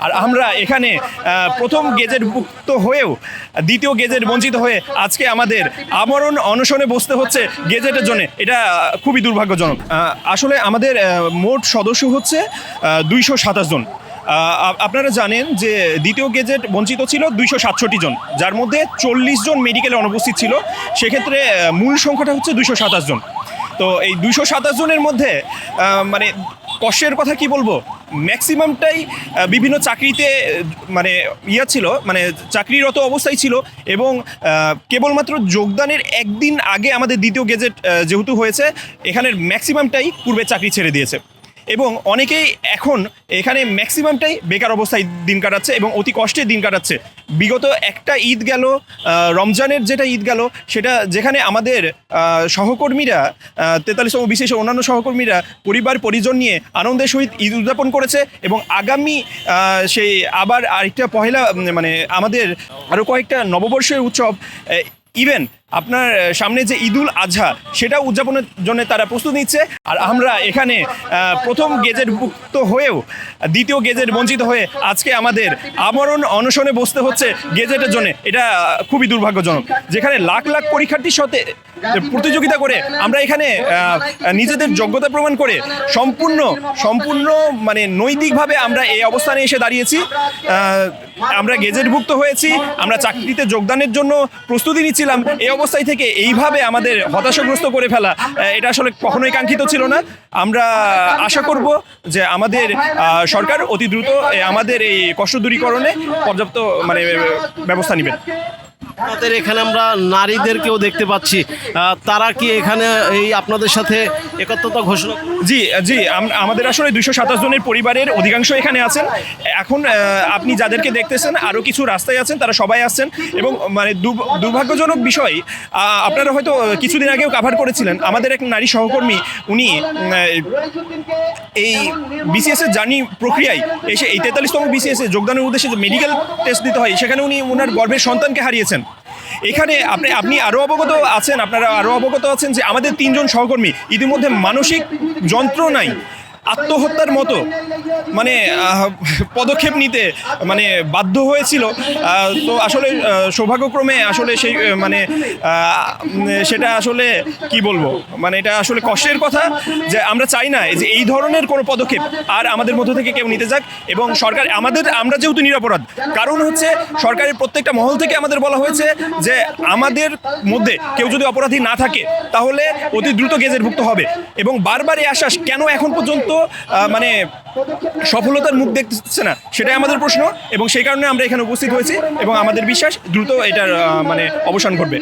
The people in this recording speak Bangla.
আর আমরা এখানে প্রথম গেজেটভুক্ত হয়েও দ্বিতীয় গেজেট বঞ্চিত হয়ে আজকে আমাদের আমরণ অনশনে বসতে হচ্ছে গেজেটের জন্য। এটা খুবই দুর্ভাগ্যজনক। আসলে আমাদের মোট সদস্য হচ্ছে 227 জন। আপনারা জানেন যে দ্বিতীয় গেজেট বঞ্চিত ছিল 267 জন, যার মধ্যে 40 জন মেডিকেলে অনুপস্থিত ছিল। সেক্ষেত্রে মূল সংখ্যাটা হচ্ছে 227 জন। তো এই 227 জনের মধ্যে মানে কষ্টের কথা কি বলবো, ম্যাক্সিমামটাই বিভিন্ন চাকরিতে মানে ছিল, মানে চাকরিরত অবস্থায় ছিল এবং কেবলমাত্র যোগদানের একদিন আগে আমাদের দ্বিতীয় গেজেট যেহেতু হয়েছে, এখানের ম্যাক্সিমামটাই পূর্বে চাকরি ছেড়ে দিয়েছে এবং অনেকেই এখন এখানে ম্যাক্সিমামটাই বেকার অবস্থায় দিন কাটাচ্ছে এবং অতি কষ্টে দিন কাটাচ্ছে। বিগত একটা ঈদ গেল, রমজানের যেটা ঈদ গেল, সেটা যেখানে আমাদের সহকর্মীরা 43তম বিশেষ অন্যান্য সহকর্মীরা পরিবার পরিজন নিয়ে আনন্দের সহিত ঈদ উদযাপন করেছে এবং আগামী সেই আবার আরেকটা পহেলা মানে আমাদের আরও কয়েকটা নববর্ষের উৎসব, ইভেন আপনার সামনে যে ঈদুল আজহা সেটা উদযাপনের জন্য তারা প্রস্তুতি নিচ্ছে। আর আমরা এখানে প্রথম গেজেটভুক্ত হয়েও দ্বিতীয় গেজেট বঞ্চিত হয়ে আজকে আমাদের আমরণ অনশনে বসতে হচ্ছে গেজেটের জন্য। এটা খুবই দুর্ভাগ্যজনক, যেখানে লাখ লাখ পরীক্ষার্থীর সাথে প্রতিযোগিতা করে আমরা এখানে নিজেদের যোগ্যতা প্রমাণ করে সম্পূর্ণ মানে নৈতিকভাবে আমরা এই অবস্থানে এসে দাঁড়িয়েছি। আমরা গেজেটভুক্ত হয়েছি, আমরা চাকরিতে যোগদানের জন্য প্রস্তুতি নিচ্ছিলাম। এই অবস্থায় থেকে এইভাবে আমাদের হতাশাগ্রস্ত করে ফেলা, এটা আসলে কখনোই কাঙ্ক্ষিত ছিল না। আমরা আশা করব যে আমাদের সরকার অতি দ্রুত আমাদের এই কষ্ট দূরীকরণে পর্যাপ্ত মানে ব্যবস্থা নেবেন। আপনাদের এখানে আমরা নারীদেরকেও দেখতে পাচ্ছি, তারা কি এখানে এই আপনাদের সাথে একত্রতা ঘোষণা? জি, আমাদের আসলে 227 জনের পরিবারের অধিকাংশ এখানে আছেন। এখন আপনি যাদেরকে দেখতেছেন আরও কিছু রাস্তায় আছেন, তারা সবাই আসছেন এবং মানে দুর্ভাগ্যজনক বিষয়, আপনারা হয়তো কিছুদিন আগেও কাভার করেছিলেন, আমাদের এক নারী সহকর্মী, উনি এই বিসিএস এর জার্নি প্রক্রিয়ায় এসে এই 43তম বিসিএস এ যোগদানের উদ্দেশ্যে যে মেডিকেল টেস্ট দিতে হয়, সেখানে উনি ওনার গর্ভের সন্তানকে হারিয়েছেন। এখানে আপনি আরও অবগত আছেন, আপনারা আরও অবগত আছেন যে আমাদের 3 জন সহকর্মী ইতিমধ্যে মানসিক যন্ত্রণায় আত্মহত্যার মতো মানে পদক্ষেপ নিতে মানে বাধ্য হয়েছিল। তো আসলে সৌভাগ্যক্রমে আসলে সেই মানে সেটা আসলে কি বলবো, মানে এটা আসলে কষ্টের কথা যে আমরা চাই না যে এই ধরনের কোনো পদক্ষেপ আর আমাদের মধ্য থেকে কেউ নিতে যাক। এবং সরকার আমরা যেহেতু নিরপরাধ, কারণ হচ্ছে সরকারের প্রত্যেকটা মহল থেকে আমাদের বলা হয়েছে যে আমাদের মধ্যে কেউ যদি অপরাধী না থাকে তাহলে অতি দ্রুত গেজেটভুক্ত হবে এবং বারবার এই আশ্বাস কেন এখন পর্যন্ত মানে সফলতার মুখ দেখতেছে না, সেটাই আমাদের প্রশ্ন। এবং সেই কারণে আমরা এখানে উপস্থিত হয়েছি এবং আমাদের বিশ্বাস দ্রুত এটার মানে অবসান ঘটবে।